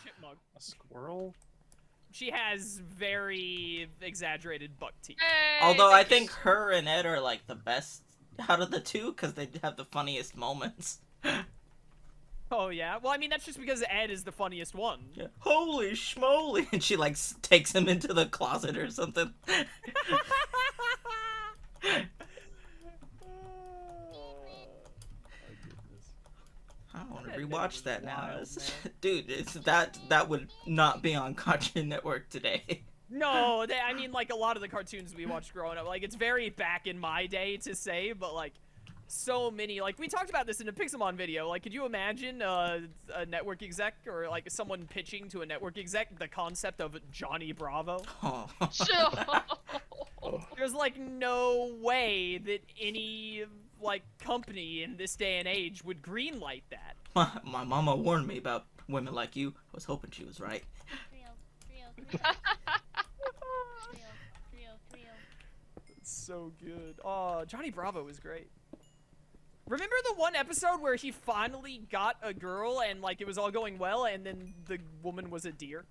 chipmunk. A squirrel? She has very exaggerated buck teeth. Hey, Although I thank you. think her and Ed are like the best out of the two because they have the funniest moments. Oh yeah. Well, I mean that's just because Ed is the funniest one. Yeah. Holy schmoly! And she like takes him into the closet or something. I want to That rewatch was that now. wild, Dude, that would not be on Cartoon Network today. No, I mean like a lot of the cartoons we watched growing up. Like it's very back in my day to say, but like so many. Like we talked about this in a Pixelmon video. Like, could you imagine a network exec or like someone pitching to a network exec the concept of Johnny Bravo? Oh. There's like no way that any like company in this day and age would greenlight that. My mama warned me about women like you. I was hoping she was right. It's so good. Oh, Johnny Bravo was great. Remember the one episode where he finally got a girl and like it was all going well and then the woman was a deer?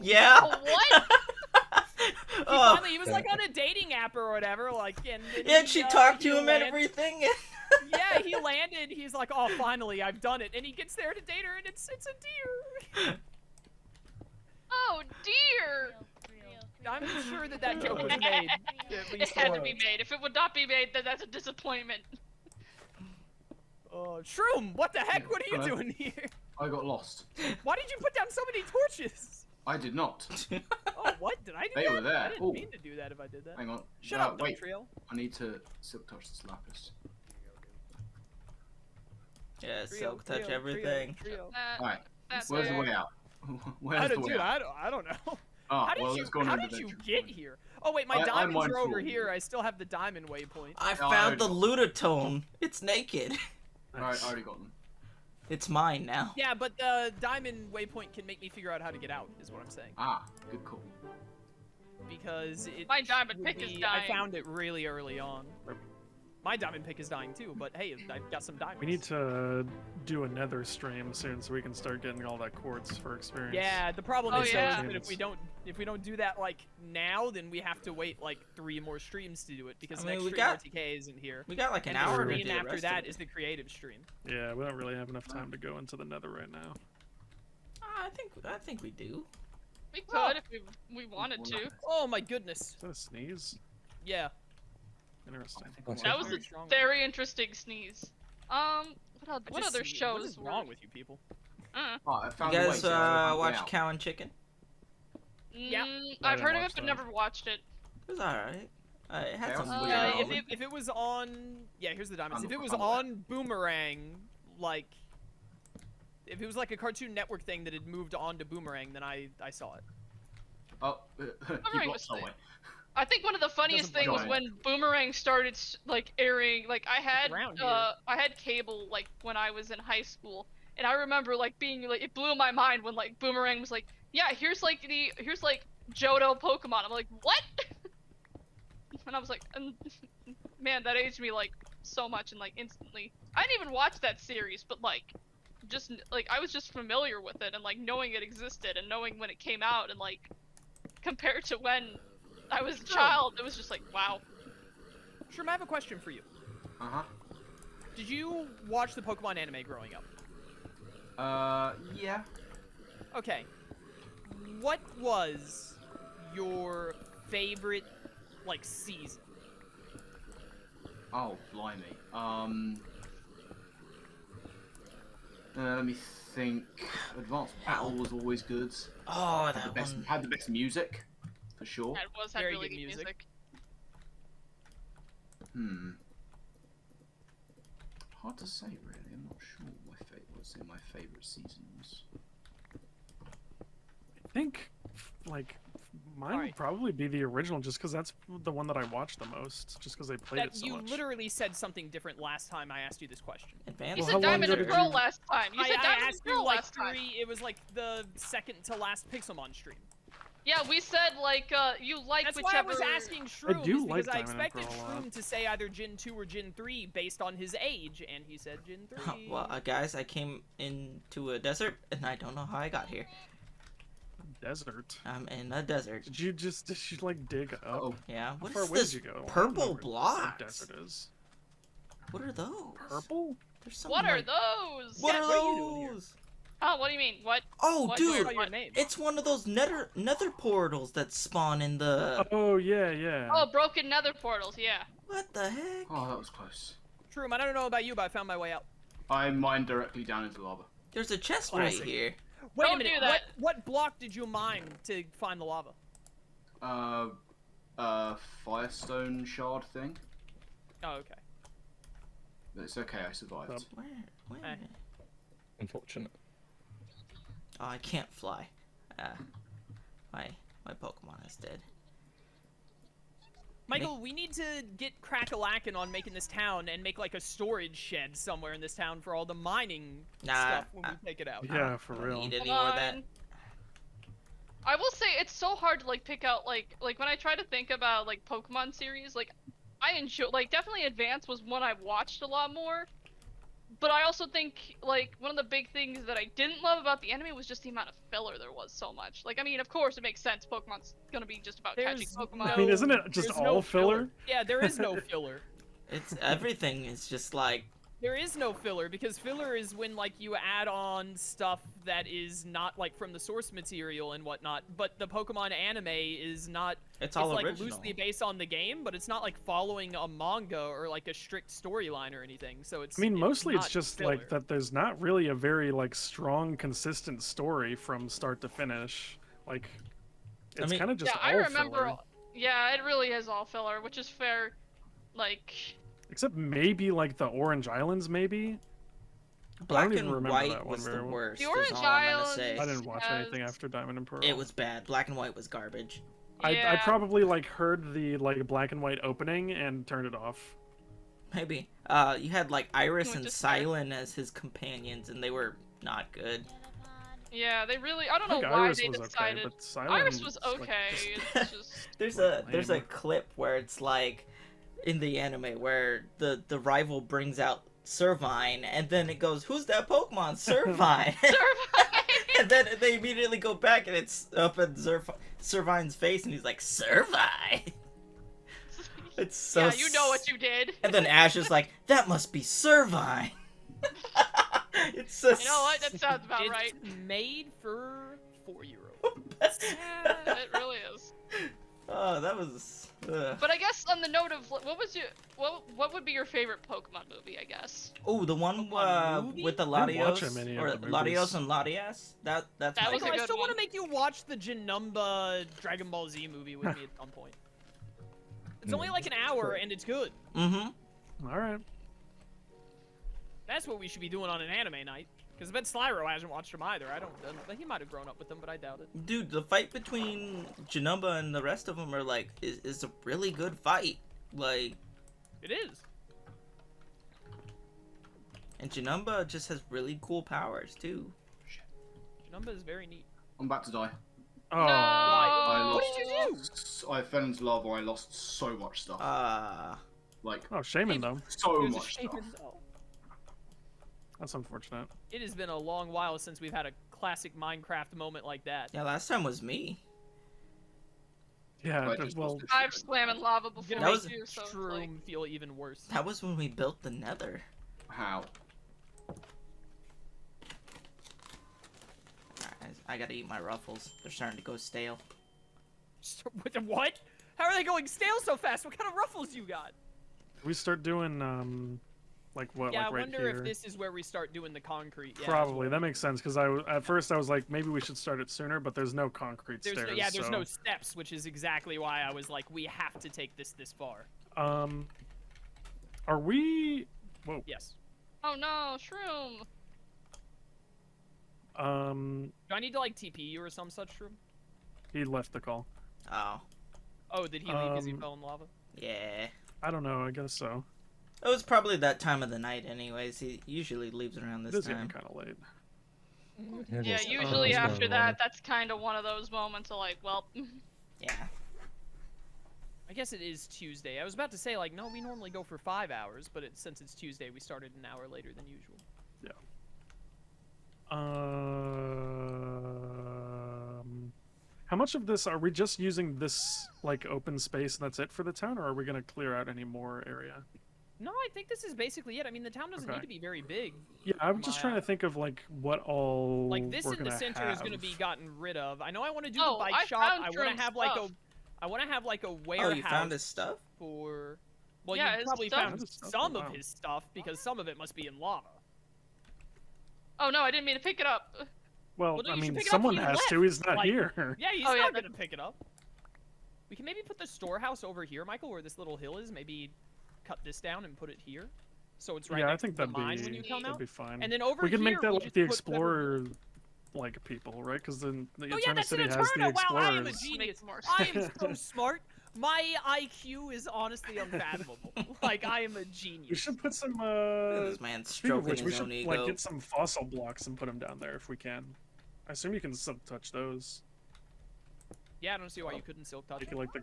Yeah. What? He was like on a dating app or whatever, like, and Yeah, she talked he to him and landed- everything. Yeah, he landed. He's like, oh, finally, I've done it, and he gets there to date her, and it's a deer. Oh dear. I'm sure that joke was made. At It least had to once. be made. If it would not be made, then that's a disappointment. Shroom, what the heck? What are you Hello. doing here? I got lost. Why did you put down so many torches? I did not. Oh, what? Did I do They that? were there. I didn't Ooh. mean to do that if I did that. Hang on. Shut No, up, wait. Dumtriel. I need to silk touch this lapis. Yeah, Trio, silk touch trio, everything. trio. Alright, That's where's the fair. way out? I Where's the don't, way dude, out? I don't know. Oh, How did well, you, let's go on how an did you adventure. get here? Oh wait, my I'm diamonds are mindful. over here. I still have the diamond waypoint. I Oh, I found the already- Lutatone. It's naked. Alright, I already got them. It's mine now. Yeah, but the diamond waypoint can make me figure out how to get out, is what I'm saying. Ah, good call. Because it My diamond would pick is be- dying. I found it really early on. My diamond pick is dying too, but hey, I've got some diamonds. We need to do another stream soon so we can start getting all that quartz for experience. Yeah, the problem Oh, is though, yeah. is that if we don't do that like now, then we have to wait like 3 more streams to do it because I the mean, next we stream got- RTK isn't here. We got like an And hour the to stream do the after rest that of is it. the creative stream. Yeah, we don't really have enough time to go into the nether right now. I think we do. We could Oh. if we wanted to. Oh my goodness. Is that a sneeze? Yeah. Interesting. That was Very a strong. very interesting sneeze. What Just other see- shows What is were? wrong with you people? Oh, I You found the way. guys so I found the way watch out. Cow and Chicken? Yeah. I've heard of watch it, but that. never watched it. It was alright. It had some Chaos? weird Yeah, elements. if it was on, yeah, here's the diamonds. I'm- If it was I'm- on Boomerang, like, if it was like a Cartoon Network thing that had moved on to Boomerang, then I saw it. Oh, you Boomerang got was somewhere. I think one of the funniest Doesn't things was bother when Boomerang started like airing. Like I had Around here. I had cable like when I was in high school, and I remember like being like it blew my mind when like Boomerang was like, yeah, here's like Johto Pokemon. I'm like, what? And I was like, man, that aged me like so much and like instantly. I didn't even watch that series, but like just like I was just familiar with it and like knowing it existed and knowing when it came out and like compared to when I was a child, it was just like, wow. Sherm, I have a question for you. Uh-huh. Did you watch the Pokemon anime growing up? Yeah. Okay. What was your favorite, like, season? Oh, blimey. Let me think. Advanced Battle was always good. Oh, Had the that best, one. had the best music, for sure. That was had Very really good good music. music. Hard to say, really. I'm not sure what my favorite season was. I think, like, mine Alright. would probably be the original, just because that's the one that I watched the most, just because they played That it so you much. literally said something different last time I asked you this question. Advanced. You Well, said how long Diamond ago and did Pearl you- last time. You said I Diamond and asked you Pearl like last time. it was like the second to last Pixelmon stream. Yeah, we said like you like That's whichever. why I was asking Shroom, do is like because I Diamond expected and Pearl a lot. Shroom to say either Gen 2 or Gen 3 based on his age, and he said Gen 3. Well, guys, I came into a desert, and I don't know how I got here. Desert. I'm in a desert. Did you like dig up? Oh, Yeah, How what far is away this did you go? I don't know purple where the blocks? desert is. What are those? Purple? There's some, What are like- those? What Yeah, are what are you doing here? those? Oh, what do you mean? What? Oh, What- dude, What your name? it's one of those nether portals that spawn in the. Oh yeah, yeah. Oh, broken nether portals. Yeah. What the heck? oh, that was close. Shroom, I don't know about you, but I found my way out. I mined directly down into lava. There's a chest right Classic. here. Wait Don't a minute, do that. what block did you mine to find the lava? Firestone shard thing. Oh, okay. But it's okay, I survived. Where? Eh. Unfortunate. Oh, I can't fly. My Pokemon is dead. Michael, we need to get crack-a-lackin' on making this town and make like a storage shed somewhere in this town for all the mining Nah, stuff when we take it out. Yeah, for I don't real. need any Come more of that. on. I will say it's so hard to like pick out like when I try to think about like Pokemon series, like I enjoy like definitely Advance was one I watched a lot more. But I also think like one of the big things that I didn't love about the anime was just the amount of filler there was so much. Like I mean, of course it makes sense. Pokemon's gonna be just about catching There's Pokemon. I mean, isn't it just there's all no filler? Yeah, there is no filler. It's everything is just like There is no filler because filler is when like you add on stuff that is not like from the source material and whatnot. But the Pokemon anime is not. it's all like original. loosely based on the game, but it's not like following a manga or like a strict storyline or anything. So it's. I mean, mostly it's not just filler. like that. There's not really a very like strong, consistent story from start to finish. Like, I it's mean- kind of just Yeah, all I remember. filler. Yeah, it really is all filler, which is fair. Like, Except maybe like the Orange Islands, maybe. Black even and remember White that one was very the well. worst. The is Orange all I'm gonna Islands- say. I didn't watch anything Yes. after Diamond and Pearl. It was bad. Black and White was garbage. I yeah. probably like heard the like black and white opening and turned it off. Maybe. You had like Iris Which and is fair. Silent as his companions, and they were not good. Yeah, they really. I don't I know think why Iris they was decided. okay, but Silent Iris was like, okay. just- It's just. There's a Lame. clip where it's like in the anime where the rival brings out Servine, and then it goes, "Who's that Pokemon, Servine?" And then they immediately go back, and it's up in Servine's face, and he's like, "Servine." It's so. Yeah, you know what you did. And then Ash is like, "That must be Servine." It's so. You know what? That sounds about It's right. made for 4-year-olds. Yeah, it really is. Oh, that was. But I guess on the note of what would be your favorite Pokemon movie? I guess. Oh, the one Pokemon movie? with the I didn't watch Latios, any of or the movies. Latios and Latias. That's That my was a Michael, I good still want to one. make you watch the Janemba Dragon Ball Z movie with me at some point. It's only like an hour and it's good. Mm-hmm. All right. That's what we should be doing on an anime night. Because I bet Slyro hasn't watched them either. I don't know. But he might have grown up with them, but I doubt it. Dude, the fight between Janemba and the rest of them are like is a really good fight. Like, It is. and Janemba just has really cool powers too. Janemba is very neat. I'm about to die. Oh, No. I What lost. did you do? I fell into lava. I lost so much stuff. Like oh, shaming them. so There's a much shame stuff. in- oh. That's unfortunate. It has been a long while since we've had a classic Minecraft moment like that. Yeah, last time was me. Yeah. I just Well, lost it. I've slamming lava I'm before gonna That make was- too, so it's Shroom like, feel even worse. That was when we built the Nether. How? I gotta eat my ruffles. They're starting to go stale. What? How are they going stale so fast? What kind of ruffles you got? we start doing like what? Yeah, like I right wonder here. if this is where we start doing the concrete. Yeah, Probably that makes sense because at first I was like maybe we should start it sooner, but there's no concrete There's stairs. no, yeah, there's so, no steps, which is exactly why I was like, we have to take this far. Are we? Whoa. Yes. oh no, Shroom. Do I need to like TP you or some such, Shroom? He left the call. Oh, Oh, did he leave because he Um, fell in lava? yeah. I don't know. I guess so. It was probably that time of the night anyways. He usually leaves around It this is getting time. kind of late. Yeah, Just- usually that's after one that, that's kind of one of those moments of like, well, Yeah. I guess it is Tuesday. I was about to say, like, no, we normally go for 5 hours, but since it's Tuesday, we started an hour later than usual. How much of this are we just using this like open space and that's it for the town, or are we gonna clear out any more area? No, I think this is basically it. I mean, the town doesn't Okay. need to be very big. Yeah, I'm just trying to think of like what all Like this we're in the gonna center is going to have. be gotten rid of. I know I want to do Oh, the bike I shop. found I want Jerem's to have like stuff. I want to have like a Oh, warehouse you found his stuff? for. Well, Yeah, you his probably stuff. found His stuff, some wow. of his stuff because some of it must be in lava. oh no, I didn't mean to pick it up. Well, Well, no, I you should mean, pick it up. someone He has left. to. He's not Like, here. Yeah, he's Oh, yeah, not going to pick it up. We can maybe put the storehouse over here, Michael, where this little hill is. Maybe cut this down and put it here, so it's right Yeah, I next think to the that'd mine be when you come that'd out. be fine. And then over we can here, make that we'll like just the put explorer like people, right? Because then the Oh yeah, Eternal that's City an has the Eterna! Wow, I am a explorers. genius. Makes more I am so smart. My IQ is honestly unfathomable. Like, I am a We genius. should put some. This man Speaking of stroking which, we his should own ego. like get some fossil blocks and put them down there if we can. I assume you can silk touch those. Yeah, I don't see why you couldn't silk touch. Make it like the.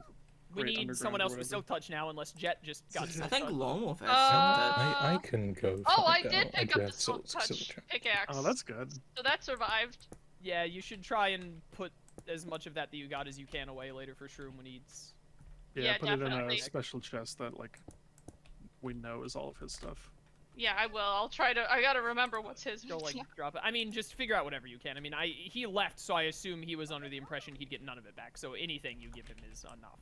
We Great need someone Underground or else with whatever. silk touch now, unless Jet just got I silk think touch. Lone Wolf has Uh, I can go. Oh, I find out. did pick do up have the Silk silk Touch touch. pickaxe. Oh, that's good. So that survived. Yeah, you should try and put as much of that you got as you can away later for Shroom when he's. Yeah, Yeah, put it in definitely. a special chest that like we know is all of his stuff. Yeah, I will. I'll try to. I gotta remember what's his. Go like drop it. I mean, just figure out whatever you can. I mean, he left, so I assume he was under the impression he'd get none of it back. So anything you give him is enough.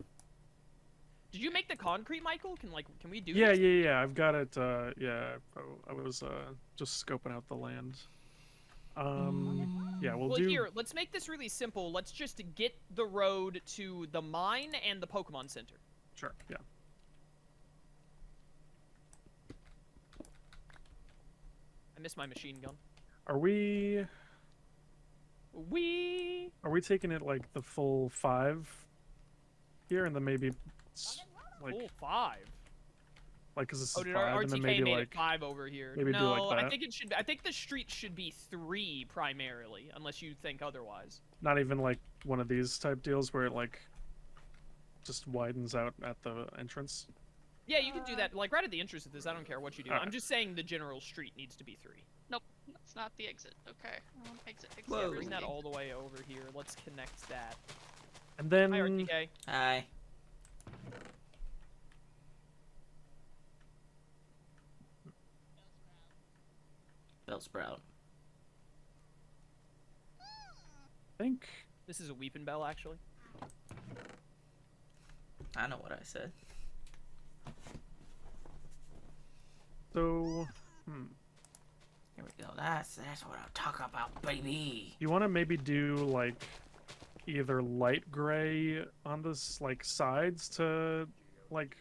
Did you make the concrete, Michael? Can we do Yeah, this? yeah. I've got it. Yeah, I was just scoping out the land. Yeah, we'll Well, do. here, let's make this really simple. Let's just get the road to the mine and the Pokemon Center. Sure. Yeah. I miss my machine gun. Are we We. taking it like the full 5 here, and then maybe like Full 5. because this Oh, is did 5, and RTK then maybe made like it 5 over here? maybe do no, like I that. think it should. I think the street should be 3 primarily, unless you think otherwise. not even like one of these type deals where it like just widens out at the entrance. Yeah, you can do that. Like right at the entrance of this, I don't care what you do. I'm Alright. just saying the general street needs to be 3. Nope, that's not the exit. Okay. Exit. Whoa. Yeah, Where's bring that the- all the way over here. Let's connect that. And then Hi, RTK. Hi. Bellsprout. I think This is a Weepin' Bell, actually. I know what I said. so. Here we go. That's what I'm talking about, baby. You want to maybe do like either light gray on this like sides to like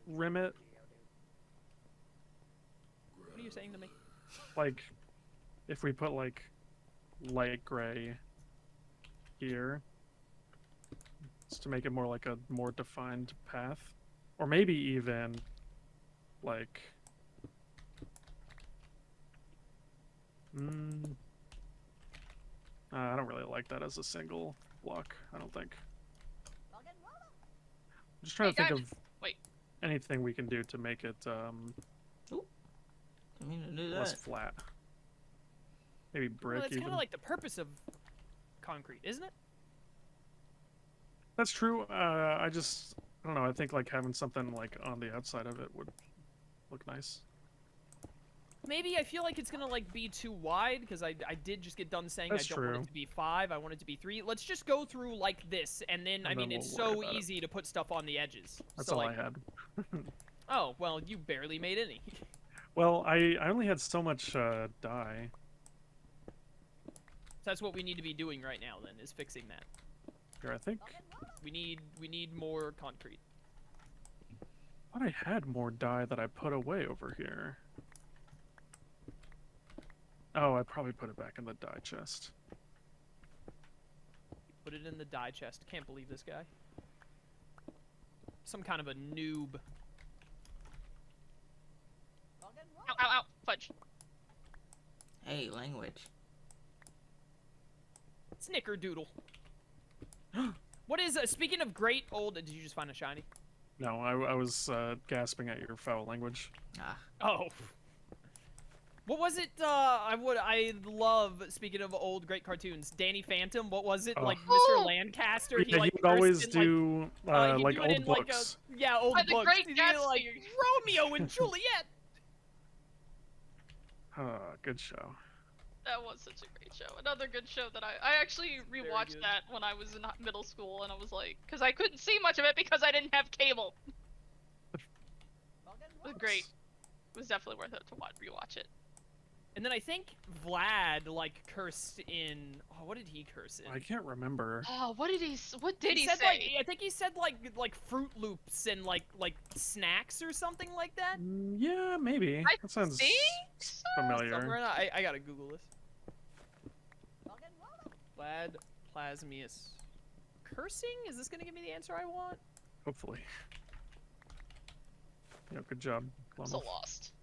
rim it, What are you saying to me? like if we put like light gray here just to make it more like a more defined path, or maybe even like I don't really like that as a single block. I don't think. I'm just trying to Hey, think guys, of wait. anything we can do to make it I mean to do less that. flat. Maybe brick Well, that's even. kind of like the purpose of concrete, isn't it? That's true. I don't know. I think like having something like on the outside of it would look nice. Maybe I feel like it's gonna like be too wide because I did just get done saying That's I don't want true. it to be 5. I want it to be 3. Let's just go through like this, and then I And mean then it's we'll worry so about it. easy to put stuff on the edges. That's so, all like, I had. Oh well, you barely made any. Well, I only had so much dye. So that's what we need to be doing right now. Then is fixing that. Here, I think. We need more concrete. I thought I had more dye that I put away over here. Oh, I probably put it back in the dye chest. Put it in the dye chest. Can't believe this guy. Some kind of a noob. Ow, ow, ow. Fudge. Hey, language. Snickerdoodle. What is, speaking of great old, did you just find a shiny? No, I was gasping at your foul language. Ah. Oh. What was it, I love, speaking of old great cartoons, Danny Phantom, what was it, Oh. like Mr. Oh! Lancaster? Yeah, like he would always cursed in, do he'd like do it old in, like, books. old By the books. Great He'd do, like, Gatsby. Romeo and Juliet. Good show. That was such a great show. Another good show that I actually rewatched good. that when I was in middle school, and I was like, because I couldn't see much of it because I didn't have cable. It was great. It was definitely worth it to rewatch it. And then I think Vlad, like, cursed in, oh, what did he curse in? I can't remember. Oh, what did he said, say? like, I think he said, like Fruit Loops and, like snacks or something like that. Yeah, maybe. I That sounds think so. familiar. Somewhere, I gotta Google this. Vlad Plasmius. Cursing? Is this gonna give me the answer I want? Hopefully. Yeah, good job. I'm so lost.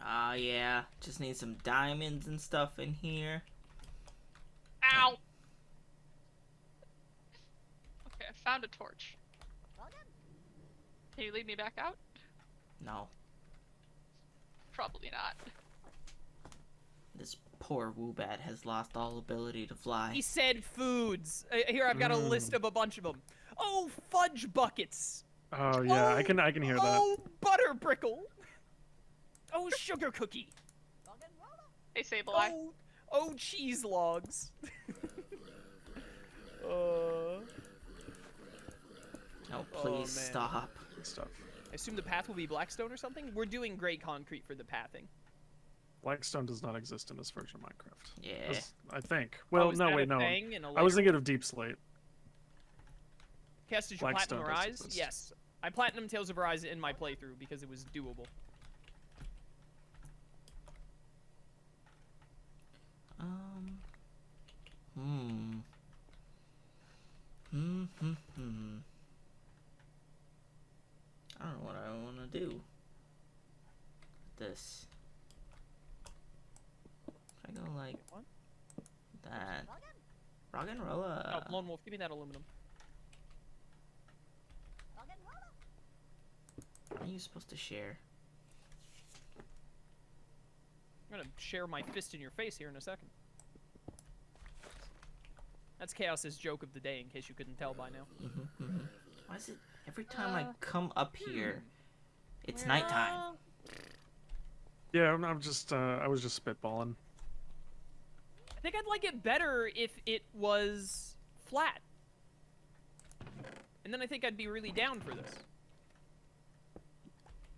Ah, yeah. Just need some diamonds and stuff in here. Ow! Okay, I found a torch. Can you lead me back out? No. Probably not. This poor Woobat has lost all ability to fly. He said foods. Here, I've got a list of a bunch of them. Oh, fudge buckets. Oh yeah, Oh, I can hear that. Oh, butter brickle. Oh, sugar cookie. Hey, Sableye. Oh, cheese logs. Oh, please man. stop. Good stuff. I assume the path will be Blackstone or something? We're doing gray concrete for the pathing. Blackstone does not exist in this version of Minecraft. Yeah. I think. Well, is no, that wait, a no. thing in a I was later- thinking of Deep Slate. Cass, did you platinum Blackstone does Rise? exist. Yes. I platinum Tales of Arise in my playthrough because it was doable. I don't know what I want to do. This. Should I go like What? that? Rock and rolla. Oh, Lone Wolf, give me that aluminum. Are you supposed to share? I'm gonna share my fist in your face here in a second. That's Chaos's joke of the day, in case you couldn't tell by now. Why is it every time I come up here, it's nighttime? Yeah, I'm just I was just spitballing. I think I'd like it better if it was flat. And then I think I'd be really down for this.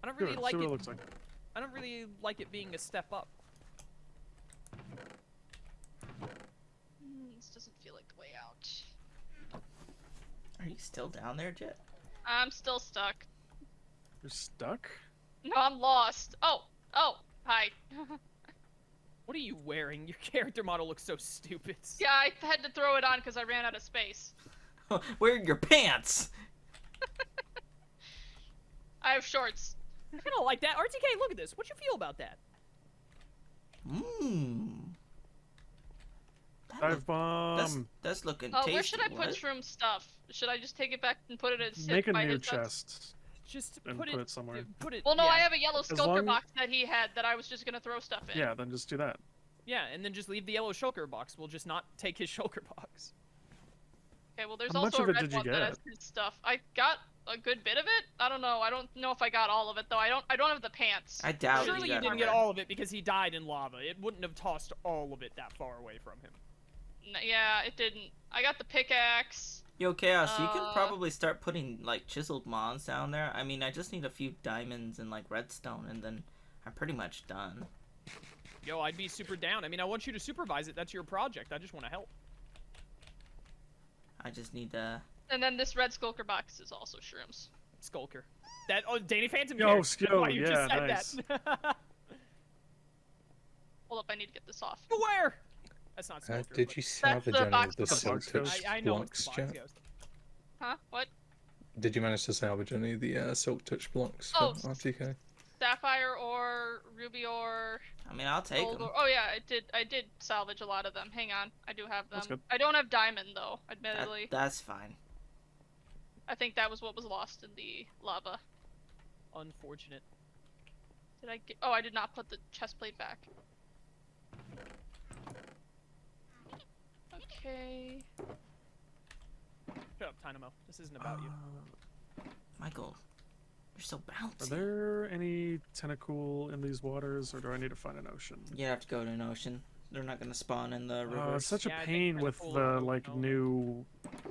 I don't really Good, like see what it. it looks like. I don't really like it being a step up. This doesn't feel like the way out. Are you still down there, Jet? I'm still stuck. You're stuck? No, I'm lost. Oh, hi. What are you wearing? Your character model looks so stupid. Yeah, I had to throw it on because I ran out of space. Where are your pants? I have shorts. I kind of like that. RTK, look at this. What you feel about that? Dive bomb. That's looking Oh, tasty. where should I put what? shroom stuff? Should I just take it back and put it at Make a by new his desk? chest. Just And put put it somewhere. Put it. Well, no, yeah. I have a yellow skulker long- box that he had that I was just gonna throw stuff in. Yeah, then just do that. Yeah, and then just leave the yellow shulker box. We'll just not take his shulker box. Okay, well, there's How much also of a it red did you one that has get? his stuff. I got a good bit of it. I don't know. I don't know if I got all of it though. I don't have the pants. I doubt Surely you got didn't it. get all of it because he died in lava. It wouldn't have tossed all of it that far away from him. Yeah, it didn't. I got the pickaxe. Yo, Chaos, you can Uh, probably start putting like chiseled mons down there. I mean, I just need a few diamonds and like redstone, and then I'm pretty much done. Yo, I'd be super down. I mean, I want you to supervise it. That's your project. I just want to help. I just need to. And then this red skulker box is also shrooms. Skulker. That Danny Phantom. Yo, cares. That's yo, why you just yeah, said that. Hold up, I need to get this off. Where? That's not Skulker. Did but- you salvage the any box of the ghost. silk Box ghost. touch I know it's blocks, the box Jet? ghost. Huh? What? Did you manage to salvage any of the silk touch blocks Oh, from RTK? sapphire ore, ruby ore, I mean, I'll take gold them. ore. Oh yeah, I did salvage a lot of them. Hang on, I do have them. That's good. I don't have diamond though, admittedly. That's fine. I think that was what was lost in the lava. Unfortunate. Did I get? Oh, I did not put the chest plate back. Okay. Shut up, Tynamo. This isn't about you. Michael, you're so bouncy. Are there any tentacle in these waters, or do I need to find an ocean? You have to go to an ocean. They're not gonna spawn in the river. It's such a Yeah, I think pain kinda with cool the if like no. new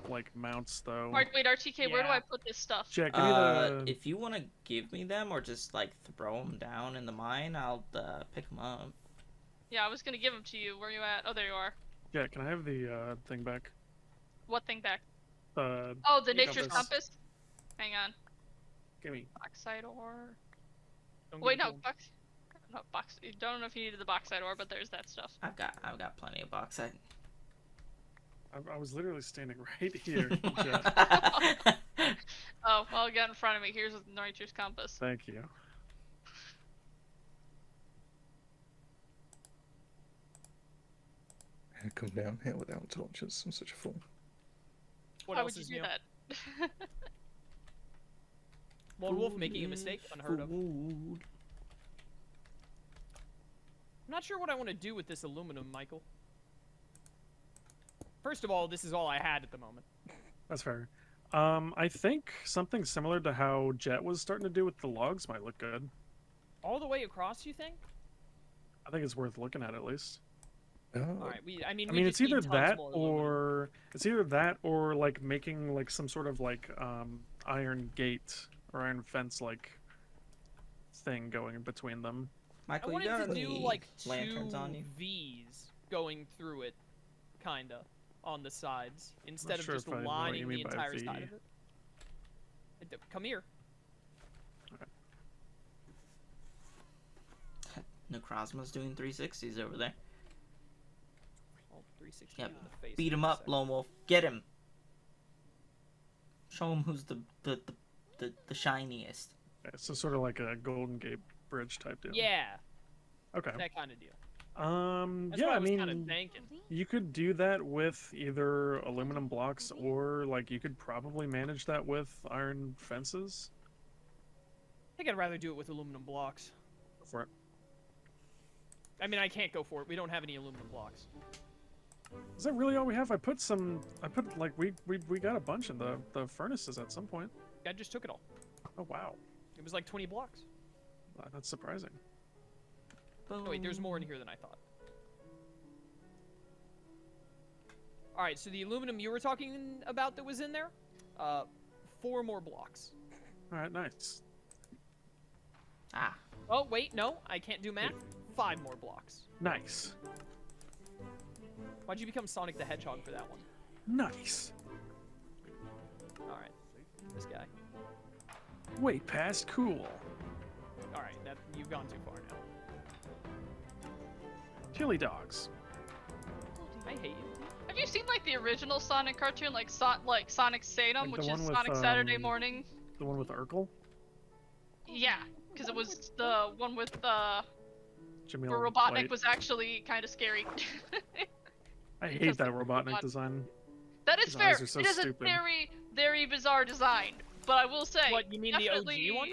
like mounts though. Wait, RTK, where do Yeah. I put this stuff? Jack, give me the. If you want to give me them or just like throw them down in the mine, I'll pick them up. Yeah, I was gonna give them to you. Where you at? Oh, there you are. Yeah, can I have the thing back? What thing back? Uh, Oh, the The nature's compass. compass. Hang on. gimme. Bauxite ore. Don't Wait, give no, it to 'em. not box. Don't know if you needed the bauxite ore, but there's that stuff. I've got plenty of bauxite. I was literally standing right here. Jack. Oh, well, get in front of me. Here's the nature's compass. Thank you. I come down here without torches. I'm such a fool. What Why else would you is do new? that? Lone Wolf making a mistake, unheard of. I'm not sure what I want to do with this aluminum, Michael. First of all, this is all I had at the moment. That's fair. I think something similar to how Jet was starting to do with the logs might look good. All the way across, you think? I think it's worth looking at least. Oh, All right, I mean, I we mean, just it's either need tons that more aluminum. or like making like some sort of like iron gate or iron fence like thing going in between them. I Michael, you wanted got to do any like lanterns on you? V's going through it, kinda, on the sides instead of sure just if I know what lining you the mean by entire V. side of it. Come here. Necrozma's doing 360s over there. Oh, 360 Yep. in the face. Beat for him a up, sec. Lone Wolf. Get him. Show him who's the shiniest. Yeah, so sort of like a Golden Gate Bridge type deal. Yeah, Okay. that kind of deal. That's Yeah, what I I was kind of mean, thinking. you could do that with either aluminum blocks or like you could probably manage that with iron fences. I think I'd rather do it with aluminum blocks. For it. I mean, I can't go for it. We don't have any aluminum blocks. Is that really all we have? I put like we got a bunch in the furnaces at some point. I just took it all. Oh wow, It was like 20 blocks. that's surprising. Oh, wait, there's more in here than I thought. Alright, so the aluminum you were talking about that was in there, 4 more blocks. All right, nice. Ah, Oh, wait, no, I can't do math. 5 more blocks. Nice. Why'd you become Sonic the Hedgehog for that one? Nice. Alright, this guy. Way past cool. Alright, you've gone too far now. Chili dogs. I hate you. Have you seen like the original Sonic cartoon, like Sonic Satum, Like the which one is with, Sonic Saturday Morning? The one with Urkel? Yeah, because it was the one with Jimmy where Old Robotnik Light. was actually kind of scary. I hate because that of Robotnik Robot- design. That is His fair. eyes are so It is stupid. a very, very bizarre design. But I will say, What, you mean the OG definitely- one?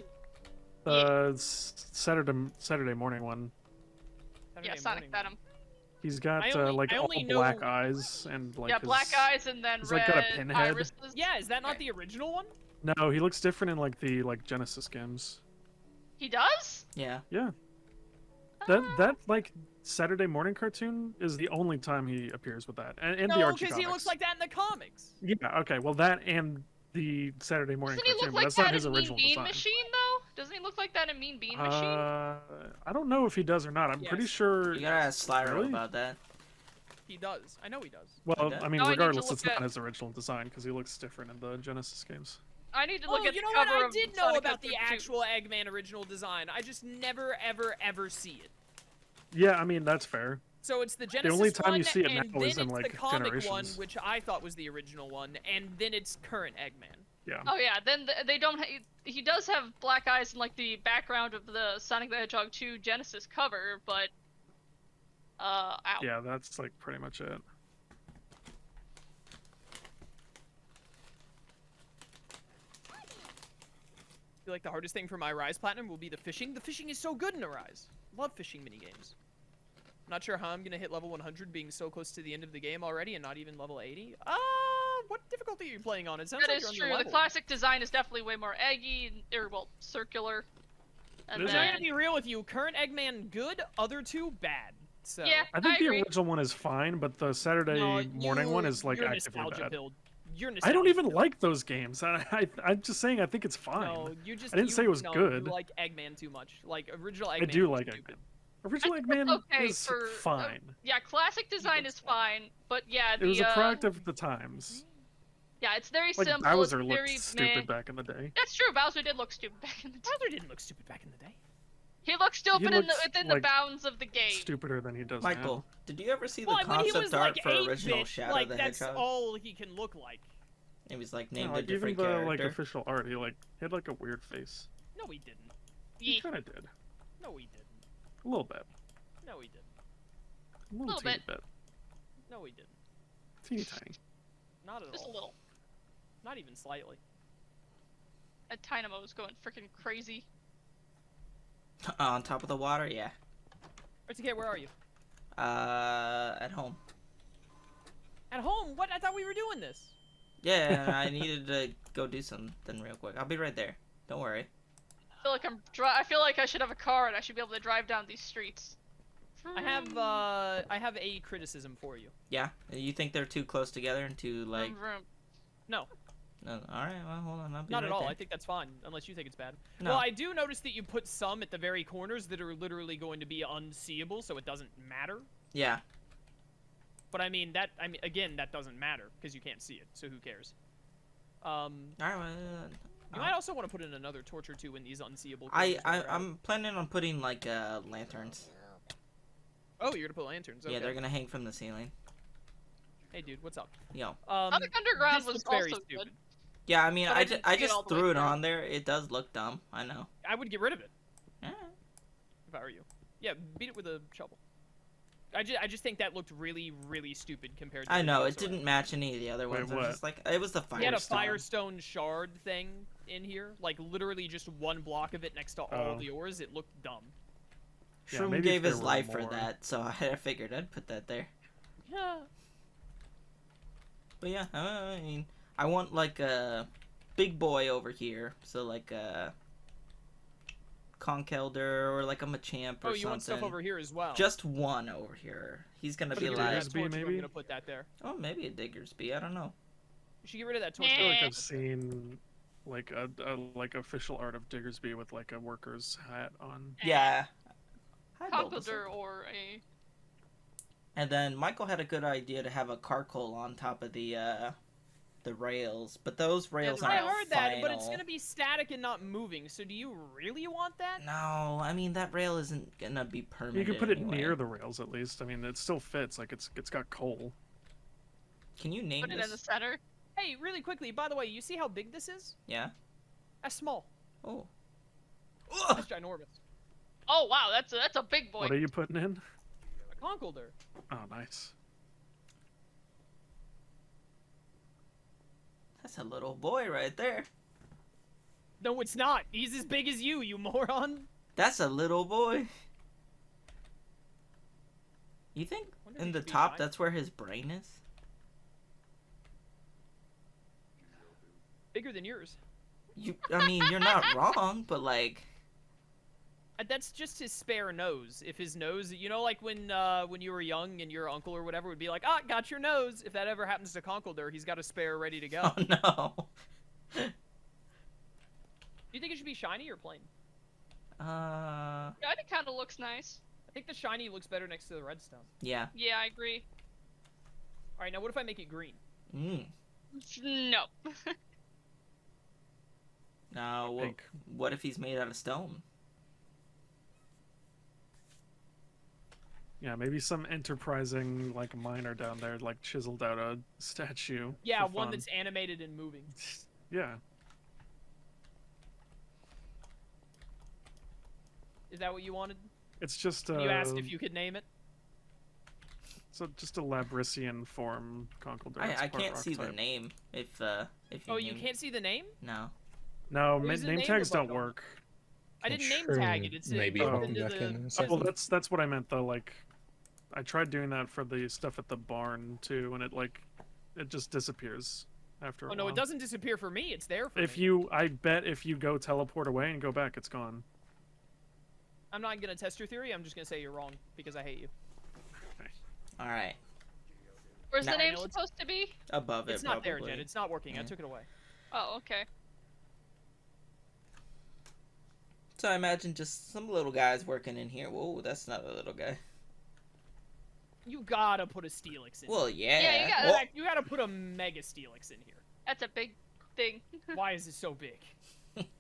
The Saturday morning one. Yeah, Saturday Sonic morning. Saturn. He's got I like all only black know- eyes and like Yeah, his... black eyes and then he's, red like, got a pinhead. irises. Yeah, is that not Okay. the original one? No, he looks different in like the Genesis games. He does? yeah. Yeah. That like Saturday morning cartoon is the only time he appears with that, and the No, Archie because he comics. looks like that in the comics. Yeah. Okay. Well, that and the Saturday morning Doesn't he cartoon, look but like that's not that his in Mean original Bean design. Machine though? Doesn't he look like that in Mean Bean Machine? I don't know if he does or not. I'm pretty Yes. sure. You gotta ask Slyro Really? about that. He does. I know he does. Well, Okay. I mean, No, I need to regardless, look it's not at- his original design because he looks different in the Genesis games. I need to Oh, look at you the know what? cover I of did know Sonic about the Cartoon actual Eggman original design. I just never, ever, ever see it. Yeah, I mean that's fair. So it's the Genesis only time one, you see it and now then is in, it's like, the comic one, Generations. which I thought was the original one, and then it's current Eggman. Yeah. Oh yeah, then they don't. He does have black eyes in like the background of the Sonic the Hedgehog 2 Genesis cover, but ow. Yeah, that's like pretty much it. I feel like the hardest thing for my Rise Platinum will be the fishing. The fishing is so good in Arise. Love fishing minigames. Not sure how I'm gonna hit level 100 being so close to the end of the game already and not even level 80. What difficulty are you playing on? It sounds That like is you're true. under The level. classic design is definitely way more eggy, or well, circular. And It is I'm then, gonna be real with you. Current Eggman good, other two bad. So yeah, I think the agree. original one is fine, but the Saturday No, morning one is like you're actively nostalgia bad. build. You're I nostalgia don't even build. like those games. I'm just saying I think it's fine. No, you just. I didn't say it was no, good. You like Eggman too much. Like original Eggman. I do was like stupid. Eggman. Original I think it's Eggman okay is for- fine. Yeah, classic design looks is fine, but yeah, It was the a product of the times. yeah, it's very Like simple. Bowser it's looked very stupid meh. back in the day. That's true. Bowser did look stupid back in the day. Bowser didn't look stupid back in the day. He looked stupid in the, looks, within the like, bounds of the game. Stupider than he does Michael, did you ever see the Well, when he concept was art like for 8-bit, original Shadow like the that's Hedgehog? all he can look like. It was like now. named No, a like even different the character. like official art, he had like a weird face. No, he didn't. He Yeah. kind of did. No, he didn't. A little bit. No, he didn't. A little Little teeny bit. No, he didn't. Teeny tiny. Not at Just a all. little. Not even slightly. And Dynamo was going freaking crazy. On top of the water, yeah. RTK, where are you? At home. At home? What? I thought we were doing this. Yeah, I needed to go do something real quick. I'll be right there. Don't worry. I feel like I should have a car and I should be able to drive down these streets. I have a criticism for you. Yeah? You think they're too close together and too, like... Vroom, vroom. No, Alright, well, hold on. I'll be not right at all. there. I think that's fine, unless you think it's bad. No. Well, I do notice that you put some at the very corners that are literally going to be unseeable, so it doesn't matter. Yeah. But I mean, again, that doesn't matter, because you can't see it, so who cares? Alright, well... You might also want to put in another torch or two in these unseeable I, corners. where we're I'm planning on putting, like, lanterns. Oh, you're gonna put lanterns. Okay. Yeah, they're gonna hang from the ceiling. Hey, dude, what's up? Yo. Sonic Underground this was looks very also stupid. good. Yeah, I mean, But I didn't I see it all just the way threw it through. on there. It does look dumb. I know. I would get rid of it Yeah. if I were you. Yeah, beat it with a shovel. I just think that looked really, really stupid compared to I know, everything it else around. didn't match any of the other Wait, ones. I was what? just like, it was the He had a Firestone. Firestone shard thing in here, like literally just one block of it next to all Oh. the ores. It looked dumb. Yeah, Shroom maybe if gave there his were life for more. that, so I figured I'd put that there. Yeah. But yeah, I mean, I want like a big boy over here, so like a Conkelder or like a Machamp or Oh, you want stuff something. over here as well. Just one over here. He's gonna Should be get rid of like, that Diggersby, torch if I'm maybe? gonna put that there. oh, maybe a Diggersby. I don't know. You should get rid of that torch. I feel like Eh. I've seen like a like official art of Diggersby with like a worker's hat on. Yeah. Hi, Bulbasaur. Conkeldurr or a And then Michael had a good idea to have a Carkol on top of the rails, but those rails the I aren't heard that, but it's final. gonna be static and not moving. So do you really want that? No, I mean that rail isn't gonna be permanent. You can put it anyway. near the rails at least. I mean, it still fits. Like it's got coal. Can you name put it in the this? center. Hey, really quickly, by the way, you see how big this is? Yeah. That's small. Oh. That's ginormous. Oh wow, that's a big boy. What are you putting in? A Conkeldurr. Oh, nice. That's a little boy right there. No, it's not. He's as big as you moron. That's a little boy. You think Wonder if in he the could be top giant. that's where his brain is? Bigger than yours. I mean, you're not wrong, but like, That's just his spare nose. If his nose, you know, like when you were young and your uncle or whatever would be like, "Ah, got your nose." If that ever happens to Conkeldurr, he's got a spare ready to go. oh no. Do you think it should be shiny or plain? Uh, Yeah, it kind of looks nice. I think the shiny looks better next to the redstone. yeah. Yeah, I agree. All right, now what if I make it green? Mm. No. Now, Pink. what if he's made out of stone? Yeah, maybe some enterprising like miner down there like chiseled out a statue. Yeah, for one fun. that's animated and moving. Yeah. Is that what you wanted? It's just You asked if you could name it. So just a Labrisian form Conkeldurr. I can't see the name if you. Oh, you name- can't see the name? No. No, There's a name name tags above don't it. work. I didn't name Sure, tag it. It's maybe built hop into back in in a the. second. Well, that's what I meant though. Like, I tried doing that for the stuff at the barn too, and it just disappears after a Oh while. no, it doesn't disappear for me. It's there for If me. I bet if you go teleport away and go back, it's gone. I'm not gonna test your theory. I'm just gonna say you're wrong because I hate you. All right. Where's No, the name no, it's- supposed to be? Above it. It's not there, probably. Jen. It's not working. I Yeah. took it away. Oh, okay. So I imagine just some little guys working in here. Whoa, that's not a little guy. You gotta put a Steelix in. Well, yeah. Yeah, you got- In Well, fact, you gotta put a Mega Steelix in here. That's a big thing. Why is it so big?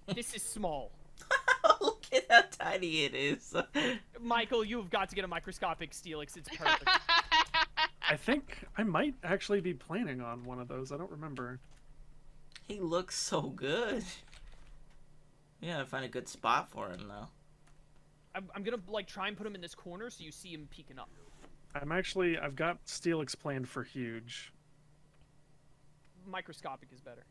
This is small. look at how tiny it is. Michael, you've got to get a microscopic Steelix. It's perfect. I think I might actually be planning on one of those. I don't remember. He looks so good. You gotta find a good spot for him, though. I'm gonna like try and put him in this corner so you see him peeking up. I've got Steelix planned for huge. Microscopic is better.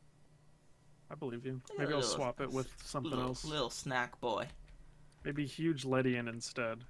I believe you. Yeah, Maybe I'll little- swap it with something else. Little snack boy. Maybe huge Ledian instead.